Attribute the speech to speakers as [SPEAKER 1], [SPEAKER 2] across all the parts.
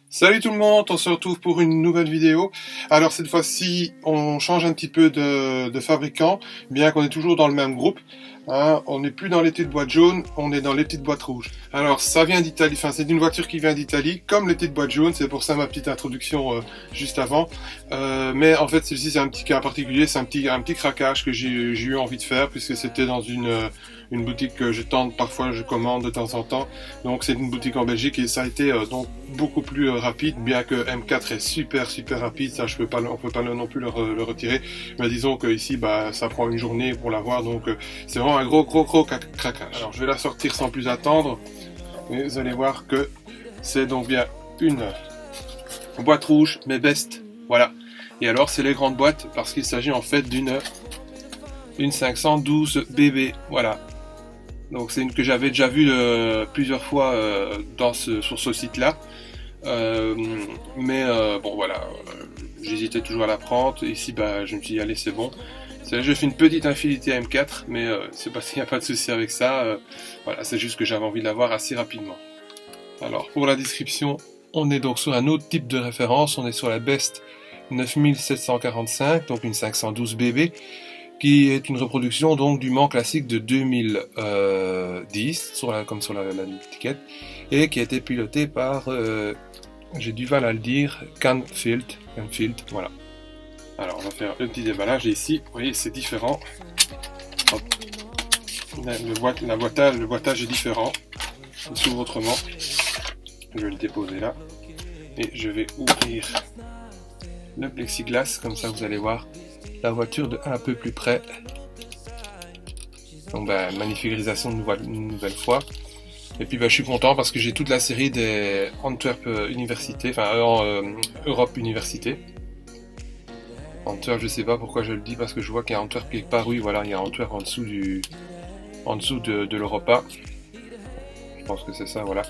[SPEAKER 1] Salut tout le monde, on se retrouve pour une nouvelle vidéo. Alors cette fois-ci, on change un petit peu de fabricant, bien qu'on est toujours dans le même groupe. Hein, on n'est plus dans les petites boîtes jaunes, on est dans les petites boîtes rouges. Alors ça vient d'Italie, enfin c'est une voiture qui vient d'Italie, comme les petites boîtes jaunes, c'est pour ça ma petite introduction juste avant. Mais en fait celle-ci c'est un petit cas particulier, c'est un petit craquage que j'ai eu envie de faire, puisque c'était dans une boutique que je tente, parfois je commande de temps en temps. Donc c'est une boutique en Belgique et ça a été donc beaucoup plus rapide, bien que M4 est super rapide, ça on peut pas non plus le retirer. Mais disons que ici ça prend une journée pour l'avoir, donc c'est vraiment un gros craquage. Alors je vais la sortir sans plus attendre, et vous allez voir que c'est donc bien une boîte rouge, mais best, voilà. Et alors c'est les grandes boîtes, parce qu'il s'agit en fait d'une 512 BB, voilà. Donc c'est une que j'avais déjà vue plusieurs fois sur ce site-là. Bon voilà, j'hésitais toujours à la prendre. Ici je me suis dit allez c'est bon. Je fais une petite Infiniti M4, mais c'est parce qu'il n'y a pas de souci avec ça. Voilà, c'est juste que j'avais envie de l'avoir assez rapidement. Alors pour la description, on est donc sur un autre type de référence. On est sur la Best 9745, donc une 512 BB, qui est une reproduction donc du Mans classique de 2010, comme sur l'étiquette, et qui a été pilotée par, j'ai du mal à le dire, Canfield, voilà. Alors on va faire le petit déballage, et ici, vous voyez, c'est différent. Hop. Le boitage est différent, il s'ouvre autrement. Je vais le déposer là, et je vais ouvrir le plexiglas, comme ça vous allez voir la voiture de un peu plus près. Donc magnifique réalisation une nouvelle fois. Et puis je suis content parce que j'ai toute la série des Antwerp Université, Europe Université. Antwerp, je sais pas pourquoi je le dis, parce que je vois qu'il y a Antwerp quelque part, oui voilà, il y a Antwerp en dessous de l'Europa. Je pense que c'est ça, voilà.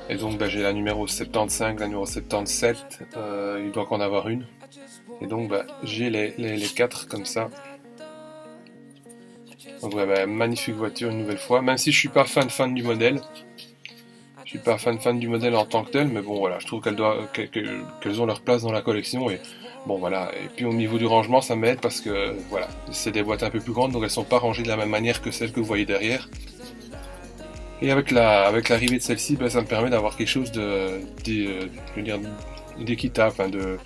[SPEAKER 1] Et donc j'ai la numéro 75, la numéro 77, il doit qu'en avoir une. Et donc j'ai les 4 comme ça. Donc magnifique voiture une nouvelle fois, même si je suis pas fan du modèle. Je suis pas fan du modèle en tant que tel, mais bon voilà, je trouve qu'elles ont leur place dans la collection, et bon voilà. Et puis au niveau du rangement, ça m'aide parce que voilà, c'est des boîtes un peu plus grandes, donc elles sont pas rangées de la même manière que celles que vous voyez derrière. Et avec l'arrivée de celle-ci, ça me permet d'avoir quelque chose d'équitable,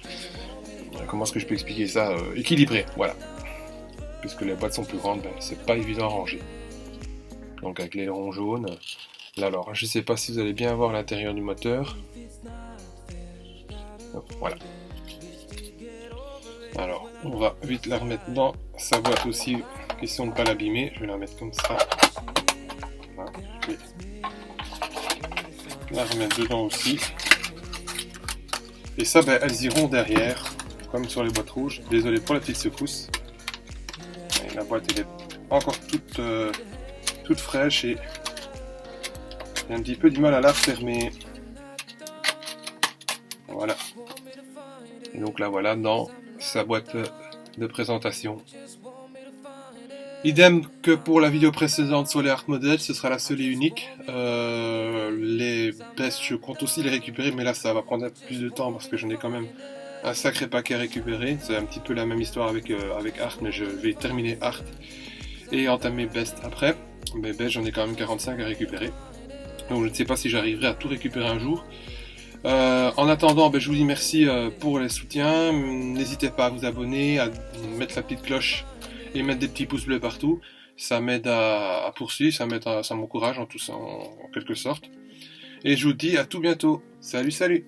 [SPEAKER 1] comment est-ce que je peux expliquer ça, équilibré, voilà. Puisque les boîtes sont plus grandes, c'est pas évident à ranger. Donc avec l'aileron jaune. Là alors, je sais pas si vous allez bien voir l'intérieur du moteur. Voilà. Alors, on va vite la remettre dans sa boîte aussi, question de ne pas l'abîmer. Je vais la mettre comme ça. Voilà. Je vais la remettre dedans aussi. Et ça, elles iront derrière, comme sur les boîtes rouges. Désolé pour la petite secousse. Et la boîte elle est encore toute fraîche, et j'ai un petit peu du mal à la refermer. Voilà. Et donc là voilà dans sa boîte de présentation. Idem que pour la vidéo précédente sur les Art Models, ce sera la seule et unique. Les Best, je compte aussi les récupérer, mais là ça va prendre un peu plus de temps parce que j'en ai quand même un sacré paquet à récupérer. C'est un petit peu la même histoire avec Art, mais je vais terminer Art et entamer Best après. Mais Best, j'en ai quand même 45 à récupérer. Donc je ne sais pas si j'arriverai à tout récupérer un jour. En attendant, je vous dis merci pour les soutiens. N'hésitez pas à vous abonner, à mettre la petite cloche et mettre des petits pouces bleus partout. Ça m'aide à poursuivre, ça m'encourage en quelque sorte. Et je vous dis à tout bientôt. Salut.